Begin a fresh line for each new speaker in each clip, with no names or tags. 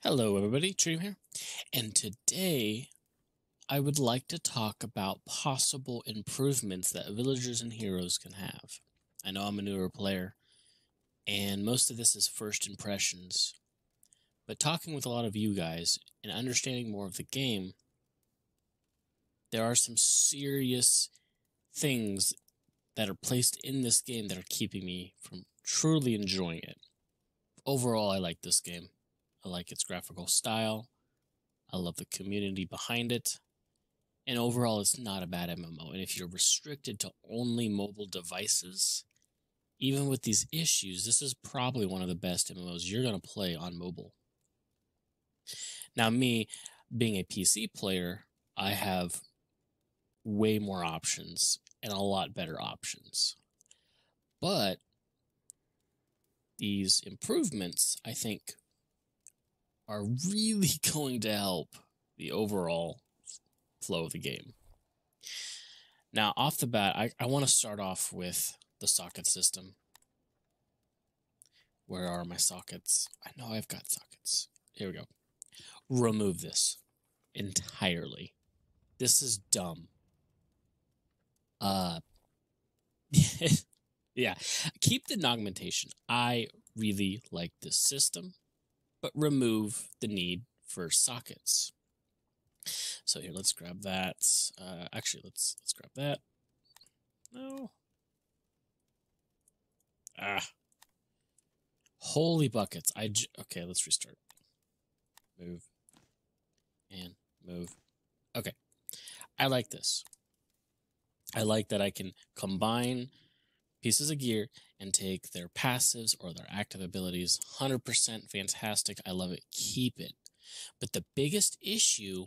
Hello, everybody. Dream here. And today I would like to talk about possible improvements that villagers and heroes can have. I know I'm a newer player, and most of this is first impressions. But talking with a lot of you guys and understanding more of the game, there are some serious things that are placed in this game that are keeping me from truly enjoying it. Overall, I like this game. I like its graphical style. I love the community behind it. And overall, it's not a bad MMO. And if you're restricted to only mobile devices, even with these issues, this is probably one of the best MMOs you're going to play on mobile. Now, me being a PC player, I have way more options and a lot better options. But these improvements, I think, are really going to help the overall flow of the game. Now, off the bat, I want to start off with the socket system. Where are my sockets? I know I've got sockets. Here we go. Remove this entirely. This is dumb. Yeah. Keep the augmentation. I really like this system, but remove the need for sockets. So here, let's grab that. Actually, let's grab that. No. Holy buckets. Okay, let's restart. Move. And move. Okay. I like this. I like that I can combine pieces of gear and take their passives or their active abilities. 100% fantastic. I love it. Keep it. But the biggest issue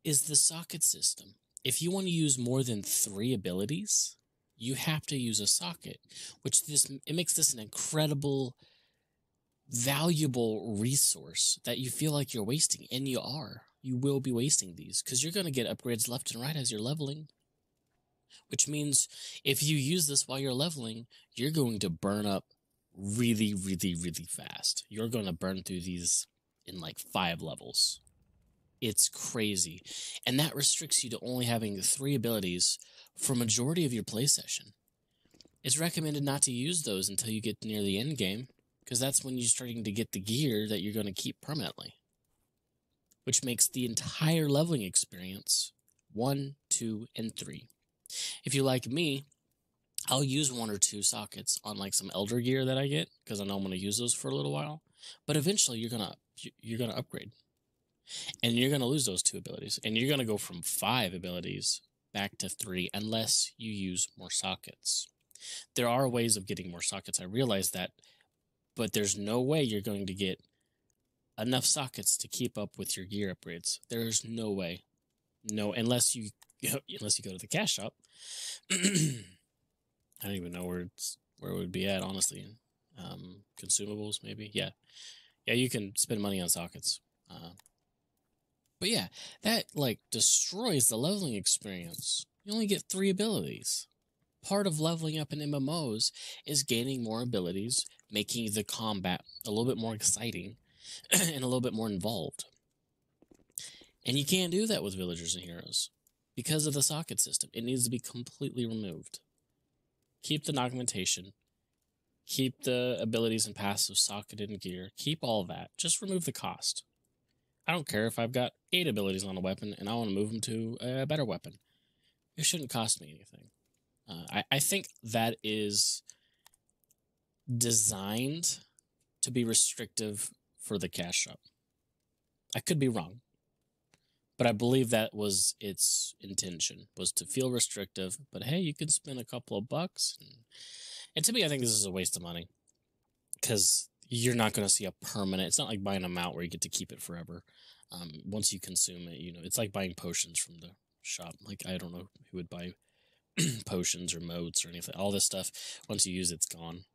is the socket system. If you want to use more than 3 abilities, you have to use a socket, which it makes this an incredible, valuable resource that you feel like you're wasting, and you are. You will be wasting these because you're going to get upgrades left and right as you're leveling. Which means if you use this while you're leveling, you're going to burn up really, really, really fast. You're going to burn through these in like 5 levels. It's crazy. And that restricts you to only having 3 abilities for majority of your play session. It's recommended not to use those until you get near the end game, because that's when you're starting to get the gear that you're going to keep permanently. Which makes the entire leveling experience 1, 2, and 3. If you like me, I'll use 1 or 2 sockets on like some elder gear that I get because I know I'm going to use those for a little while. But eventually you're gonna upgrade, and you're gonna lose those 2 abilities, and you're gonna go from 5 abilities back to 3 unless you use more sockets. There are ways of getting more sockets. I realize that, but there's no way you're going to get enough sockets to keep up with your gear upgrades. There's no way. No, unless you go to the cash shop. I don't even know where it would be at, honestly. Consumables, maybe. Yeah, you can spend money on sockets. But yeah, that like destroys the leveling experience. You only get 3 abilities. Part of leveling up in MMOs is gaining more abilities, making the combat a little bit more exciting and a little bit more involved. And you can't do that with villagers and heroes because of the socket system. It needs to be completely removed. Keep the augmentation. Keep the abilities and passive socketed and gear. Keep all that. Just remove the cost. I don't care if I've got 8 abilities on a weapon and I want to move them to a better weapon. It shouldn't cost me anything. I think that is designed to be restrictive for the cash shop. I could be wrong, but I believe that was its intention, was to feel restrictive. But hey, you could spend a couple of bucks. And to me, I think this is a waste of money because you're not going to see a permanent. It's not like buying a mount where you get to keep it forever. Once you consume it, it's like buying potions from the shop. Like, I don't know who would buy potions or motes or anything. All this stuff, once you use it, it's gone.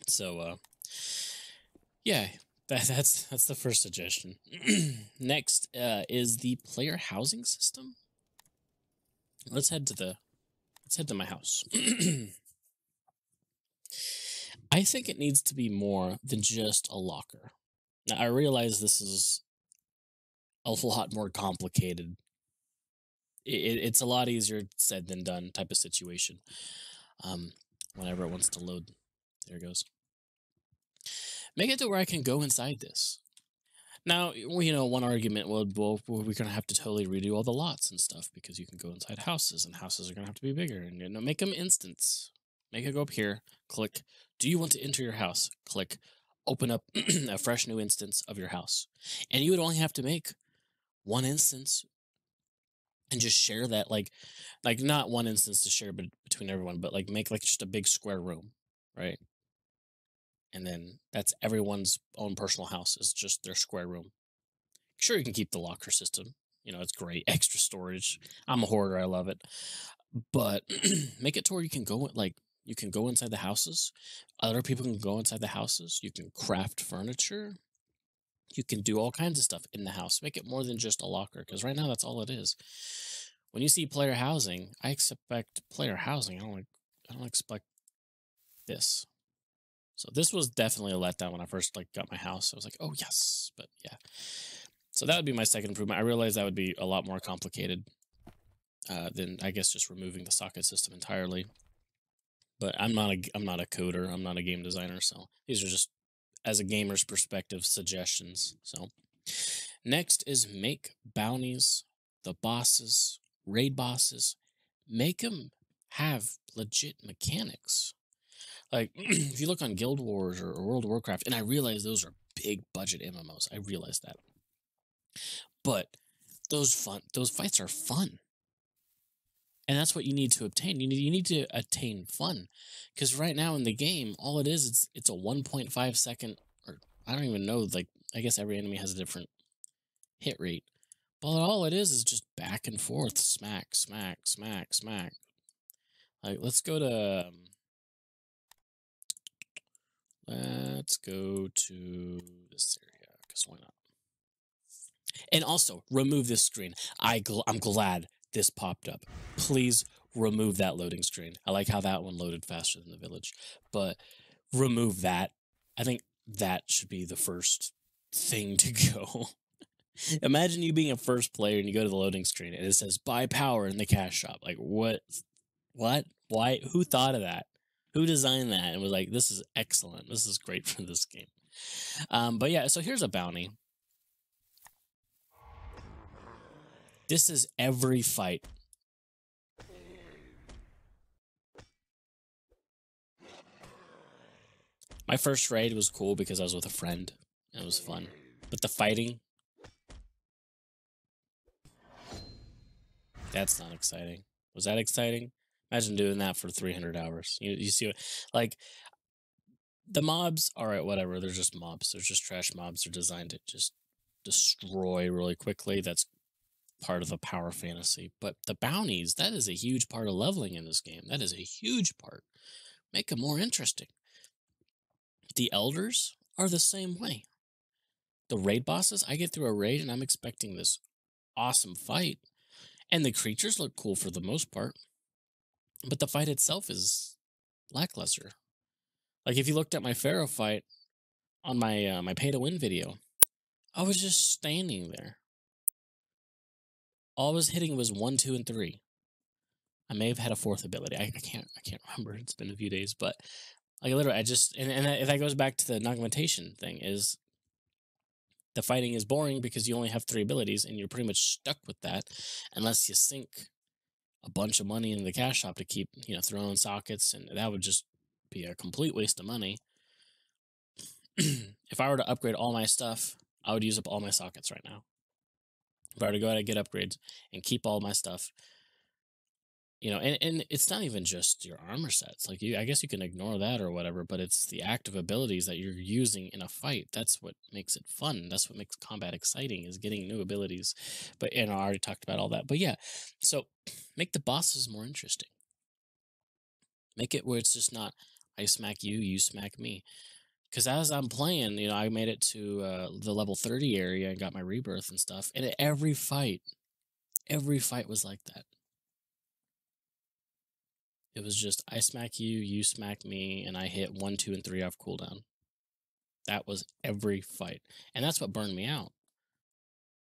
So, yeah, that's the first suggestion. Next is the player housing system. Let's head to my house. I think it needs to be more than just a locker. Now, I realize this is a lot more complicated. It's a lot easier said than done type of situation. Whenever it wants to load, there it goes. Make it to where I can go inside this. Now, one argument well, we're going to have to totally redo all the lots and stuff because you can go inside houses, and houses are going to have to be bigger. And make them instance. Make it go up here. Click. Do you want to enter your house? Click. Open up a fresh new instance of your house, and you would only have to make one instance and just share that, like not one instance to share between everyone, but like make like just a big square room, right? And then that's everyone's own personal house. Is just their square room. Sure, you can keep the locker system. It's great. Extra storage. I'm a hoarder. I love it. But make it to where you can go, like, you can go inside the houses. Other people can go inside the houses. You can craft furniture. You can do all kinds of stuff in the house. Make it more than just a locker, because right now that's all it is. When you see player housing, I expect player housing. I don't expect this. So this was definitely a letdown when I first got my house. I was like, oh yes, but yeah. So that would be my second improvement. I realized that would be a lot more complicated than, I guess, just removing the socket system entirely. But I'm not a coder. I'm not a game designer. So these are just, as a gamer's perspective, suggestions. So next is make bounties, the bosses, raid bosses, make them have legit mechanics. Like, if you look on Guild Wars or World of Warcraft, and I realize those are big budget MMOs. I realize that. But those fights are fun. And that's what you need to obtain. You need to attain fun. Because right now in the game, all it is, it's a 1.5 second, or I don't even know, I guess every enemy has a different hit rate. But all it is just back and forth, smack, smack, smack, smack. Like, let's go to this area, because why not? And also, remove this screen. I'm glad this popped up. Please remove that loading screen. I like how that one loaded faster than the village, but remove that. I think that should be the first thing to go. Imagine you being a first player and you go to the loading screen and it says buy power in the cash shop. Like, what? Why? Who thought of that? Who designed that and was like, this is excellent. This is great for this game. But yeah, so here's a bounty. This is every fight. My first raid was cool because I was with a friend. And it was fun. But the fighting, that's not exciting. Was that exciting? Imagine doing that for 300 hours. You see what, like, the mobs, all right, whatever. They're just mobs. They're just trash mobs. They're designed to just destroy really quickly. That's part of the power fantasy. But the bounties, that is a huge part of leveling in this game. That is a huge part. Make them more interesting. The elders are the same way. The raid bosses, I get through a raid and I'm expecting this awesome fight. And the creatures look cool for the most part. But the fight itself is lackluster. Like, if you looked at my Pharaoh fight on my my pay to win video, I was just standing there. All I was hitting was 1, 2, and 3. I may have had a fourth ability. I can't remember. It's been a few days, but like, literally, I just, and that goes back to the augmentation thing, is the fighting is boring because you only have 3 abilities and you're pretty much stuck with that unless you sink a bunch of money in the cash shop to keep, throwing sockets, and that would just be a complete waste of money. If I were to upgrade all my stuff, I would use up all my sockets right now. If I were to go out and get upgrades and keep all my stuff, and it's not even just your armor sets. Like, I guess you can ignore that or whatever, but it's the active abilities that you're using in a fight. That's what makes it fun. That's what makes combat exciting, is getting new abilities. But, I already talked about all that. But yeah, so make the bosses more interesting. Make it where it's just not, I smack you, you smack me. Because as I'm playing, I made it to the level 30 area and got my rebirth and stuff. And every fight was like that. It was just, I smack you, you smack me, and I hit 1, 2, and 3 off cooldown. That was every fight. And that's what burned me out.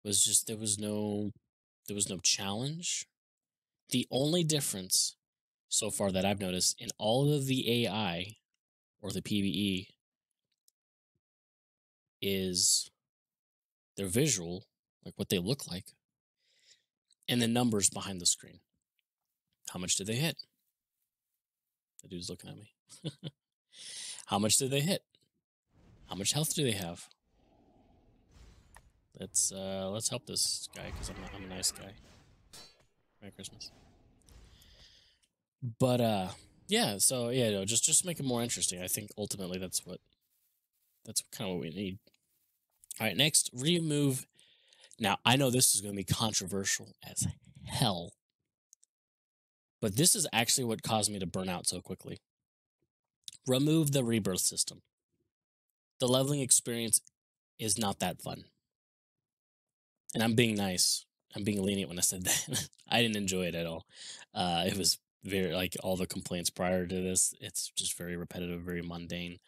Was just there was no challenge. The only difference so far that I've noticed in all of the AI or the PvE is their visual, like what they look like, and the numbers behind the screen. How much did they hit? The dude's looking at me. How much did they hit? How much health do they have? Let's help this guy because I'm a nice guy. Merry Christmas. But yeah. So yeah, no, just make it more interesting. I think ultimately that's kind of what we need. All right, next, remove. Now I know this is going to be controversial as hell, but this is actually what caused me to burn out so quickly. Remove the rebirth system. The leveling experience is not that fun. And I'm being nice. I'm being lenient when I said that. I didn't enjoy it at all. It was very, like all the complaints prior to this, it's just very repetitive, very mundane.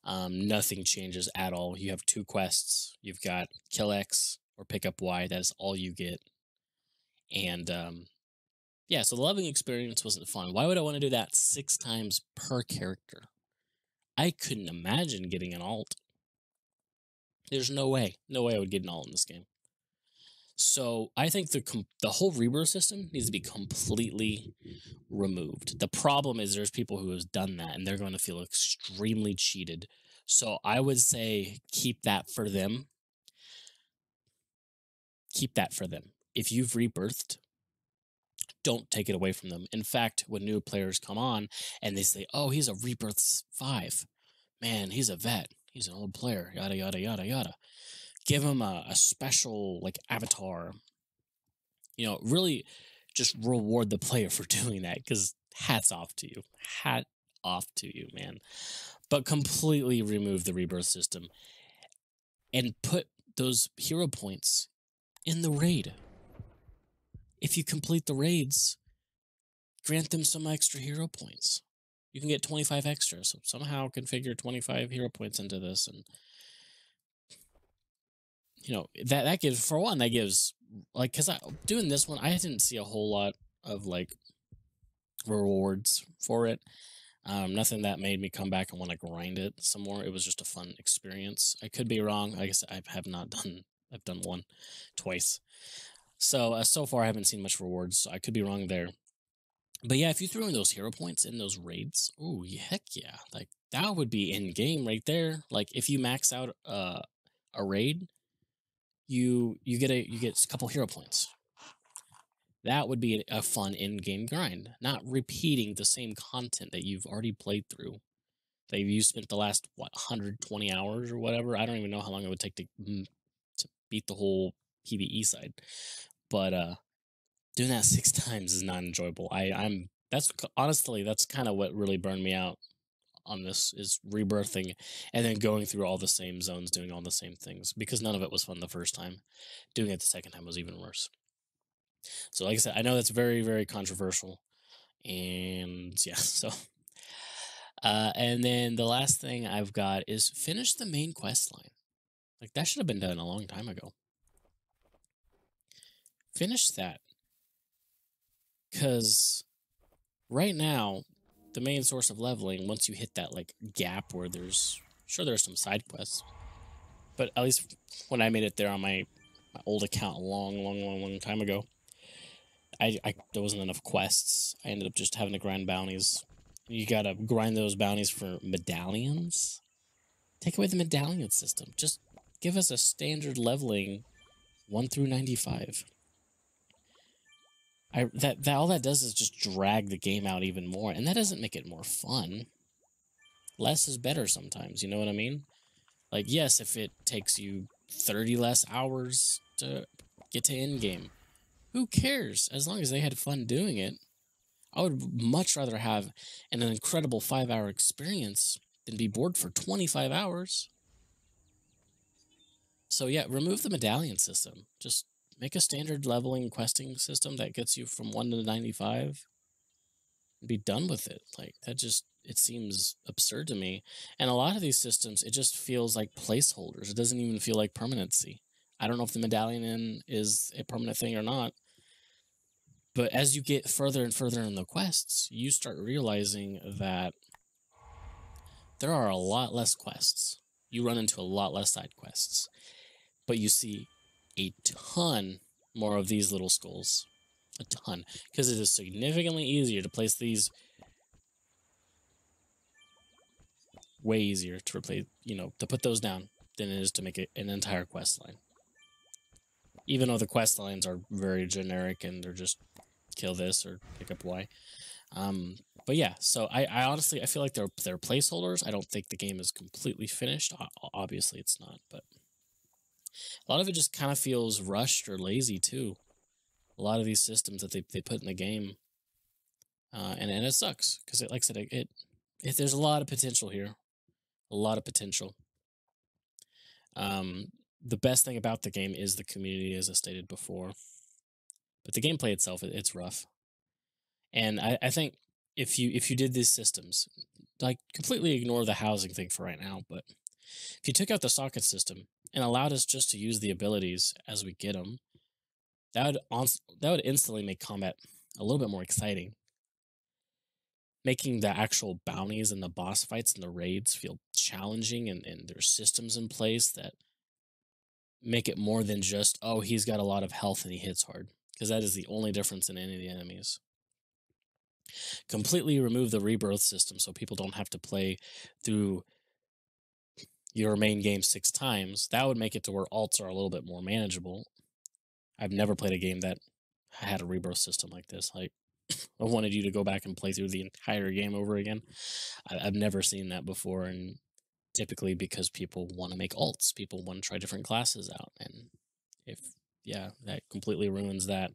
Nothing changes at all. You have 2 quests. You've got kill X or pick up Y. That is all you get. And yeah, so the leveling experience wasn't fun. Why would I want to do that 6 times per character? I couldn't imagine getting an alt. There's no way I would get an alt in this game. So I think the whole rebirth system needs to be completely removed. The problem is there's people who have done that and they're going to feel extremely cheated. So I would say keep that for them. Keep that for them. If you've rebirthed, don't take it away from them. In fact, when new players come on and they say, "Oh, he's a rebirth 5. Man, he's a vet. He's an old player, yada, yada, yada, yada." Give him a special, like, avatar. Really just reward the player for doing that, because hats off to you. Hat off to you, man. But completely remove the rebirth system and put those hero points in the raid. If you complete the raids, grant them some extra hero points. You can get 25 extra, so somehow configure 25 hero points into this, and that gives, for one, that gives, like, because doing this one, I didn't see a whole lot of, like, rewards for it. Nothing that made me come back and want to grind it some more. It was just a fun experience. I could be wrong. I guess I've done one twice. So far I haven't seen much rewards, so I could be wrong there. But yeah, if you threw in those hero points in those raids, oh heck yeah. Like, that would be in game right there. Like, if you max out a raid, you get a couple hero points. That would be a fun in-game grind, not repeating the same content that you've already played through. That you spent the last 120 hours or whatever. I don't even know how long it would take to beat the whole PvE side. But doing that 6 times is not enjoyable. That's honestly, that's kind of what really burned me out on this, is rebirthing and then going through all the same zones, doing all the same things, because none of it was fun the first time. Doing it the second time was even worse. So like I said, I know that's very, very controversial, and yeah, so and then the last thing I've got is finish the main quest line. Like, that should have been done a long time ago. Finish that. Because right now, the main source of leveling, once you hit that, like, gap where there's some side quests, but at least when I made it there on my old account a long time ago, there wasn't enough quests. I ended up just having to grind bounties. You gotta grind those bounties for medallions. Take away the medallion system. Just give us a standard leveling 1 through 95. All that does is just drag the game out even more, and that doesn't make it more fun. Less is better sometimes, you know what I mean? Like, yes, if it takes you 30 less hours to get to end game, who cares? As long as they had fun doing it. I would much rather have an incredible 5-hour experience than be bored for 25 hours. So yeah, remove the medallion system. Just make a standard leveling questing system that gets you from 1 to 95. And be done with it. Like, that just it seems absurd to me. And a lot of these systems, it just feels like placeholders. It doesn't even feel like permanency. I don't know if the medallion in is a permanent thing or not, but as you get further and further in the quests, you start realizing that there are a lot less quests. You run into a lot less side quests, but you see a ton more of these little skulls. A ton. Because it is significantly easier to place these. Way easier to replace, to put those down than it is to make an entire quest line. Even though the quest lines are very generic and they're just kill this or pick up Y. But yeah, so I honestly, I feel like they're placeholders. I don't think the game is completely finished. Obviously, it's not, but a lot of it just kind of feels rushed or lazy too. A lot of these systems that they put in the game, and it sucks because like I said, there's a lot of potential here, a lot of potential. The best thing about the game is the community, as I stated before, but the gameplay itself, it's rough. And I think if you did these systems, like completely ignore the housing thing for right now, but if you took out the socket system and allowed us just to use the abilities as we get them, that would instantly make combat a little bit more exciting, making the actual bounties and the boss fights and the raids feel challenging, and there's systems in place that make it more than just, oh, he's got a lot of health and he hits hard, because that is the only difference in any of the enemies. Completely remove the rebirth system so people don't have to play through your main game 6 times. That would make it to where alts are a little bit more manageable. I've never played a game that had a rebirth system like this. Like, I wanted you to go back and play through the entire game over again. I've never seen that before, and typically because people want to make alts, people want to try different classes out, and that completely ruins that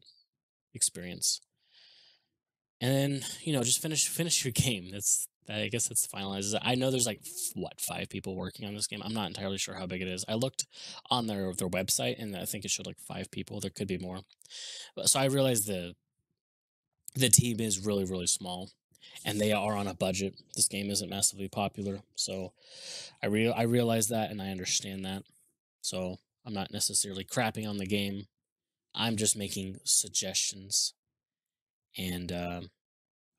experience. And then just finish your game. I guess that's finalized. I know there's like 5 people working on this game. I'm not entirely sure how big it is. I looked on their website and I think it showed like 5 people. There could be more. So I realized the team is really, really small, and they are on a budget. This game isn't massively popular, so I realize that, and I understand that. So I'm not necessarily crapping on the game. I'm just making suggestions, and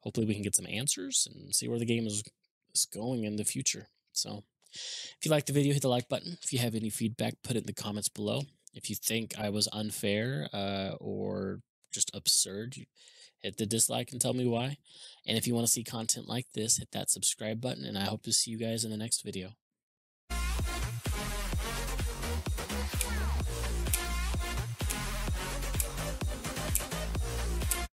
hopefully we can get some answers and see where the game is going in the future. So if you liked the video, hit the like button. If you have any feedback, put it in the comments below. If you think I was unfair or just absurd, hit the dislike and tell me why. And if you want to see content like this, hit that subscribe button, and I hope to see you guys in the next video.